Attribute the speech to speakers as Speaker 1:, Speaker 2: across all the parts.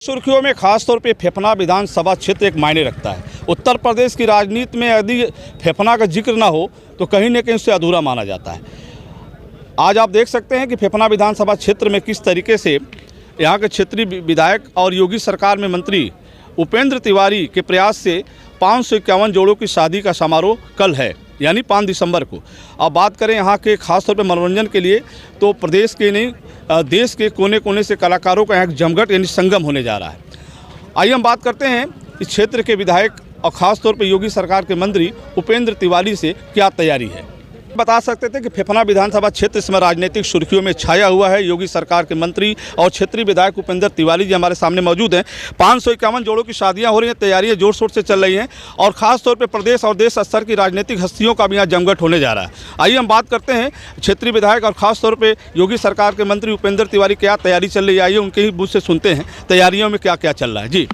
Speaker 1: सुर्खियों में खासतौर पे फेफना विधानसभा क्षेत्र एक मायने रखता है। उत्तर प्रदेश की राजनीति में यदि फेफना का जिक्र ना हो तो कहीं न कहीं उससे अधूरा माना जाता है। आज आप देख सकते हैं कि फेफना विधानसभा क्षेत्र में किस तरीके से यहाँ के क्षेत्रीय विधायक और योगी सरकार में मंत्री उपेंद्र तिवारी के प्रयास से 551 जोड़ों की शादी का समारोह कल है, यानी 5 दिसंबर को। अब बात करें यहाँ के खासतौर पर मनोरंजन के लिए, तो प्रदेश के नहीं देश के कोने कोने से कलाकारों का यहाँ जमघट यानी संगम होने जा रहा है। आइए हम बात करते हैं इस क्षेत्र के विधायक और ख़ासतौर पर योगी सरकार के मंत्री उपेंद्र तिवारी से क्या तैयारी है। बता सकते थे कि फेफना विधानसभा क्षेत्र इसमें राजनीतिक सुर्खियों में छाया हुआ है। योगी सरकार के मंत्री और क्षेत्रीय विधायक उपेंद्र तिवारी जी हमारे सामने मौजूद हैं। 551 जोड़ों की शादियां हो रही हैं, तैयारियां जोर शोर से चल रही हैं और ख़ास तौर पे प्रदेश और देश स्तर की राजनीतिक हस्तियों का भी यहाँ जमघट होने जा रहा है। आइए हम बात करते हैं क्षेत्रीय विधायक और ख़ास तौर पर योगी सरकार के मंत्री उपेंद्र तिवारी क्या तैयारी चल रही है। आइए उनके ही मुझ से सुनते हैं तैयारियों में क्या क्या चल रहा है। जी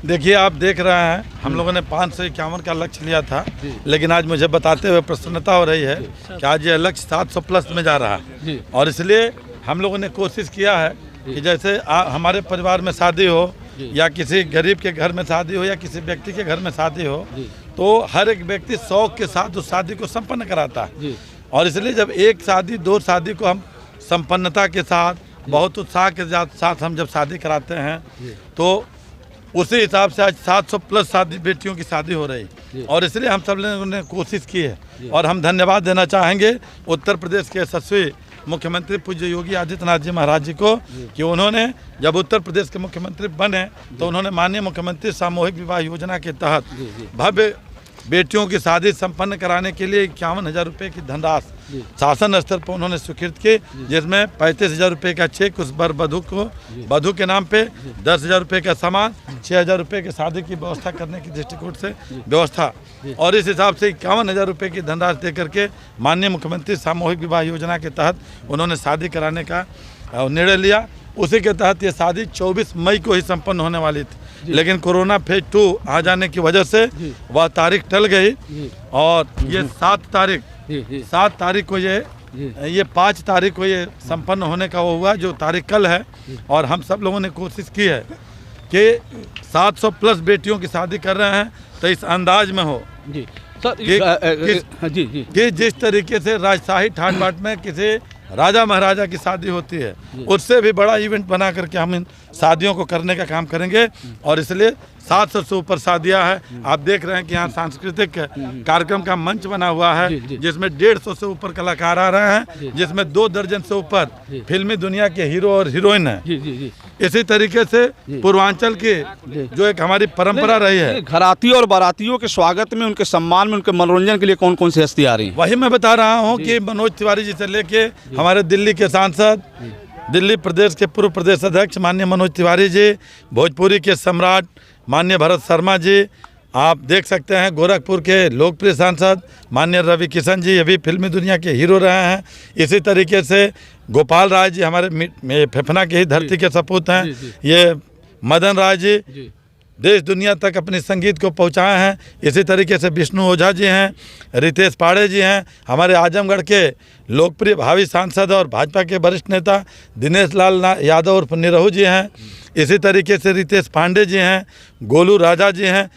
Speaker 2: देखिए, आप देख रहे हैं हम लोगों ने 551 का लक्ष्य लिया था, लेकिन आज मुझे बताते हुए प्रसन्नता हो रही है कि आज ये लक्ष्य 700 प्लस में जा रहा है। और इसलिए हम लोगों ने कोशिश किया है कि जैसे हमारे परिवार में शादी हो या किसी गरीब के घर में शादी हो या किसी व्यक्ति के घर में शादी हो, तो हर एक व्यक्ति शौक के साथ उस शादी को संपन्न कराता है। और इसलिए जब एक शादी 2 शादी को हम संपन्नता के साथ बहुत उत्साह के साथ हम जब शादी कराते हैं, तो उसी हिसाब से आज 700 प्लस शादी बेटियों की शादी हो रही। और इसलिए हम सब लोगों ने कोशिश की है और हम धन्यवाद देना चाहेंगे उत्तर प्रदेश के यशस्वी मुख्यमंत्री पूज्य योगी आदित्यनाथ जी महाराज जी को कि उन्होंने जब उत्तर प्रदेश के मुख्यमंत्री बने तो उन्होंने माननीय मुख्यमंत्री सामूहिक विवाह योजना के तहत भव्य बेटियों की शादी संपन्न कराने के लिए 51,000 रुपये की धनराशि शासन स्तर पर उन्होंने स्वीकृत की, जिसमें 35,000 रुपये का चेक उस वर वधू के नाम पे, 10,000 रुपये का सामान, 6,000 रुपये की शादी की व्यवस्था करने की दृष्टिकोण से व्यवस्था। और इस हिसाब से 51,000 रुपये की धनराशि देकर के माननीय मुख्यमंत्री सामूहिक विवाह योजना के तहत उन्होंने शादी कराने का निर्णय लिया। उसी के तहत ये शादी 24 मई को ही संपन्न होने वाली थी, लेकिन कोरोना फेज 2 आ जाने की वजह से वह तारीख टल गई और ये 7 तारीख को ये 5 तारीख को ये संपन्न होने का वो हुआ, जो तारीख कल है। और हम सब लोगों ने कोशिश की है कि 700 प्लस बेटियों की शादी कर रहे हैं, तो इस अंदाज में हो कि जिस तरीके से राजशाही ठाट बाट में किसी राजा महाराजा की शादी होती है, उससे भी बड़ा इवेंट बना करके हम इन शादियों को करने का काम करेंगे। और इसलिए 700 से ऊपर शादियां हैं। आप देख रहे हैं कि यहाँ सांस्कृतिक कार्यक्रम का मंच बना हुआ है, जिसमें 150 से ऊपर कलाकार आ रहे हैं, जिसमें 2 दर्जन से ऊपर फिल्मी दुनिया के हीरो और हीरोइन हैं। इसी तरीके से पूर्वांचल की जो एक हमारी परंपरा रही है,
Speaker 1: घराती और बारातियों के स्वागत में, उनके सम्मान में, उनके मनोरंजन के लिए कौन कौन सी हस्ती आ रही है,
Speaker 2: वही मैं बता रहा हूँ कि मनोज तिवारी जी से लेके हमारे दिल्ली के सांसद, दिल्ली प्रदेश के पूर्व प्रदेश अध्यक्ष माननीय मनोज तिवारी जी, भोजपुरी के सम्राट माननीय भरत शर्मा जी, आप देख सकते हैं गोरखपुर के लोकप्रिय सांसद माननीय रवि किशन जी, ये भी फिल्मी दुनिया के हीरो रहे हैं। इसी तरीके से गोपाल राय जी हमारे फेफना की ही धरती के सपूत हैं। ये मदन राय जी देश दुनिया तक अपने संगीत को पहुंचाए हैं। इसी तरीके से विष्णु ओझा जी हैं, रितेश पाड़े जी हैं, हमारे आजमगढ़ के लोकप्रिय भावी सांसद और भाजपा के वरिष्ठ नेता दिनेश लाल यादव और निरहू जी हैं। इसी तरीके से रितेश पांडे जी हैं, गोलू राजा जी हैं,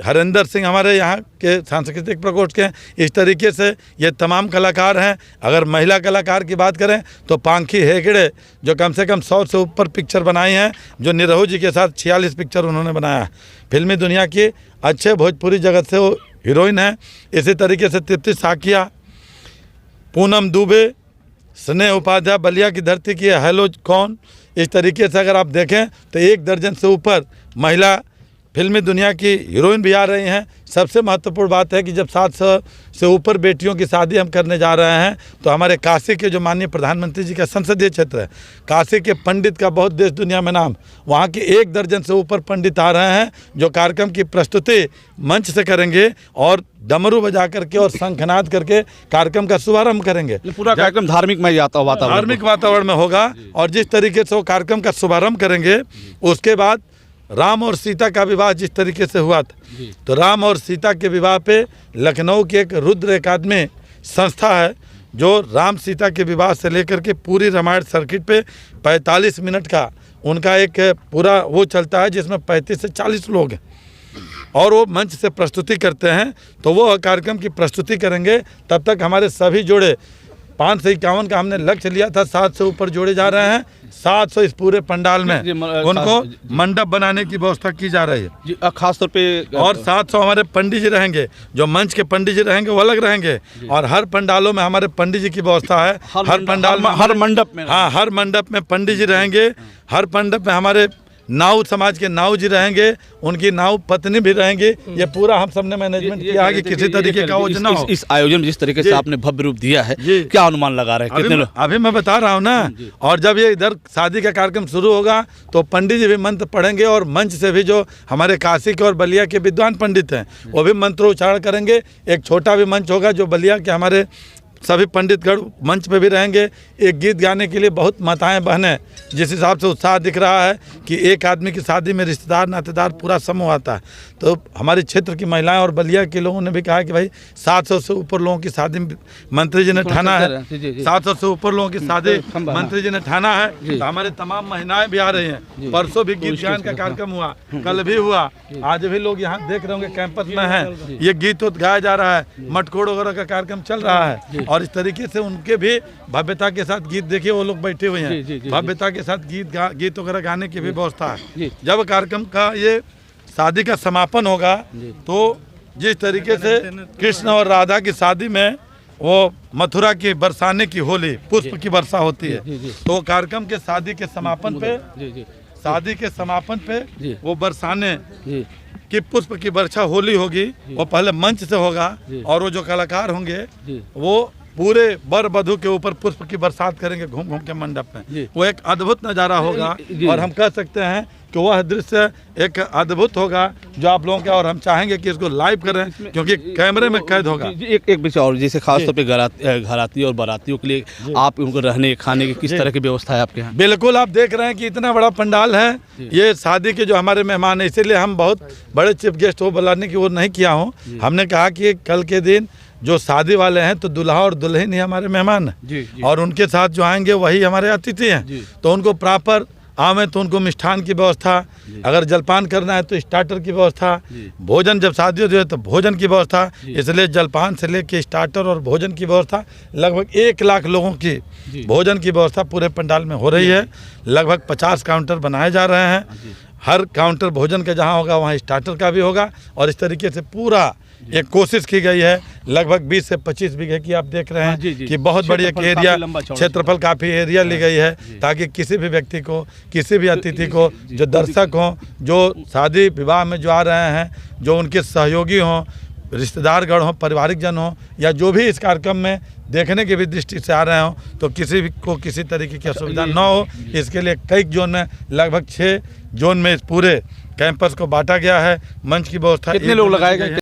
Speaker 2: हरिंदर सिंह हमारे यहाँ के सांस्कृतिक प्रकोष्ठ के हैं। इस तरीके से ये तमाम कलाकार हैं। अगर महिला कलाकार की बात करें तो पांखी हेगड़े, जो कम से कम 100 से ऊपर पिक्चर बनाई हैं, जो निरहू जी के साथ 46 पिक्चर उन्होंने बनाया। फिल्मी दुनिया की अच्छे भोजपुरी जगत से वो हीरोइन हैं। इसी तरीके से तृप्ति साकिया, पूनम दुबे, स्नेह उपाध्याय बलिया की धरती की हेलो कौन। इस तरीके से अगर आप देखें तो 1 दर्जन से ऊपर महिला फिल्मी दुनिया की हीरोइन भी आ रही हैं। सबसे महत्वपूर्ण बात है कि जब 700 से ऊपर बेटियों की शादी हम करने जा रहे हैं, तो हमारे काशी के जो माननीय प्रधानमंत्री जी का संसदीय क्षेत्र है, काशी के पंडित का बहुत देश दुनिया में नाम, वहाँ के 1 दर्जन से ऊपर पंडित आ रहे हैं, जो कार्यक्रम की प्रस्तुति मंच से करेंगे और डमरू बजा करके और शंखनाद करके कार्यक्रम का शुभारंभ करेंगे।
Speaker 1: पूरा कार्यक्रम धार्मिक
Speaker 2: वातावरण में होगा। और जिस तरीके से वो कार्यक्रम का शुभारंभ करेंगे, उसके बाद राम और सीता का विवाह जिस तरीके से हुआ था, तो राम और सीता के विवाह पे लखनऊ की एक रुद्र अकादमी संस्था है, जो राम सीता के विवाह से लेकर के पूरी रामायण सर्किट पे 45 मिनट का उनका एक पूरा वो चलता है जिसमें 35 से 40 लोग हैं और वो मंच से प्रस्तुति करते हैं। तो वो कार्यक्रम की प्रस्तुति करेंगे, तब तक हमारे सभी जोड़े 551 का हमने लक्ष्य लिया था, 700 से ऊपर जोड़े जा रहे हैं। 700 इस पूरे पंडाल में उनको मंडप बनाने की व्यवस्था की जा रही है
Speaker 1: जी, खास तौर पे।
Speaker 2: और 700 हमारे पंडित जी रहेंगे, जो मंच के पंडित जी रहेंगे वो अलग रहेंगे। और हर पंडालों में हमारे पंडित जी की व्यवस्था है। हर पंडाल में, हर मंडप में, हाँ, हर मंडप में पंडित जी रहेंगे। हर मंडप में हमारे नाऊ समाज के नाऊ जी रहेंगे, उनकी नाऊ पत्नी भी रहेंगे। ये पूरा हम सबने मैनेजमेंट किया है कि किसी तरीके का वो ना हो।
Speaker 1: इस आयोजन में जिस तरीके से आपने भव्य रूप दिया है, क्या अनुमान लगा रहे हैं, कितने लोग?
Speaker 2: अभी मैं बता रहा हूँ ना। और जब ये इधर शादी का कार्यक्रम शुरू होगा तो पंडित जी भी मंत्र पढ़ेंगे और मंच से भी जो हमारे काशी के और बलिया के विद्वान पंडित हैं वो भी मंत्रोच्चारण करेंगे। एक छोटा भी मंच होगा जो बलिया के हमारे सभी पंडितगढ़ मंच पे भी रहेंगे। एक गीत गाने के लिए बहुत माताएं बहनें, जिस हिसाब से उत्साह दिख रहा है कि एक आदमी की शादी में रिश्तेदार नातेदार पूरा समूह आता है। तो हमारे क्षेत्र की महिलाएं और बलिया के लोगों ने भी कहा कि भाई 700 से ऊपर लोगों की शादी मंत्री जी ने ठाना है। 700 से ऊपर लोगों की शादी मंत्री जी ने ठाना है। तो हमारे तमाम महिलाएं भी आ रही हैं। परसों भी गीत गान का कार्यक्रम हुआ, कल भी हुआ, आज भी लोग यहाँ देख रहे होंगे कैंपस में हैं। ये गीत गाया जा रहा है, मटकोड़ वगैरह का कार्यक्रम चल रहा है। और इस तरीके से उनके भी भव्यता के साथ गीत, देखिए वो लोग बैठे हुए हैं, भव्यता के साथ गीत वगैरह गाने की भी व्यवस्था है। जब कार्यक्रम का ये शादी का समापन होगा तो जिस तरीके से कृष्ण और राधा की शादी में वो मथुरा की बरसाने की होली, पुष्प की वर्षा होती है, तो कार्यक्रम के शादी के समापन पे वो बरसाने कि पुष्प की वर्षा होली होगी। वो पहले मंच से होगा और वो जो कलाकार होंगे वो पूरे वर वधू के ऊपर पुष्प की बरसात करेंगे घूम घूम के मंडप में। वो एक अद्भुत नज़ारा होगा और हम कह सकते हैं कि वह दृश्य एक अद्भुत होगा जो आप लोगों का, और हम चाहेंगे कि इसको लाइव करें क्योंकि कैमरे में कैद होगा।
Speaker 1: एक विषय और, जैसे खासतौर पे घराती और बारातियों के लिए आप उनको रहने खाने की किस तरह की व्यवस्था है आपके यहाँ?
Speaker 2: बिल्कुल, आप देख रहे हैं कि इतना बड़ा पंडाल है। ये शादी के जो हमारे मेहमान है, इसीलिए हम बहुत बड़े चीफ गेस्ट वो बुलाने की वो नहीं किया हूँ। हमने कहा कि कल के दिन जो शादी वाले हैं तो दुल्हा और दुल्हन ही हमारे मेहमान हैं और उनके साथ जो आएंगे वही हमारे अतिथि हैं। तो उनको प्रॉपर आवे तो उनको मिष्ठान की व्यवस्था, अगर जलपान करना है तो स्टार्टर की व्यवस्था, भोजन जब शादी होती है तो भोजन की व्यवस्था। इसलिए जलपान से लेके स्टार्टर और भोजन की व्यवस्था लगभग 1 लाख लोगों की भोजन की व्यवस्था पूरे पंडाल में हो रही है। लगभग 50 काउंटर बनाए जा रहे हैं। हर काउंटर भोजन का जहाँ होगा वहाँ स्टार्टर का भी होगा। और इस तरीके से पूरा एक कोशिश की गई है। लगभग 20 से 25 बीघे की आप देख रहे हैं कि बहुत बड़ी एक एरिया, क्षेत्रफल काफ़ी एरिया ली गई है ताकि किसी भी व्यक्ति को, किसी भी अतिथि को, जो दर्शक हों, जो शादी विवाह में जो आ रहे हैं, जो उनके सहयोगी हों, रिश्तेदारगण हों, परिवारिक जन हों, या जो भी इस कार्यक्रम में देखने की भी दृष्टि से आ रहे हों, तो किसी भी को किसी तरीके की असुविधा न हो, इसके लिए कई जोन में, लगभग 6 जोन में इस पूरे कैंपस को बांटा गया है। मंच की व्यवस्था,
Speaker 1: कितने लोग लगाए गए?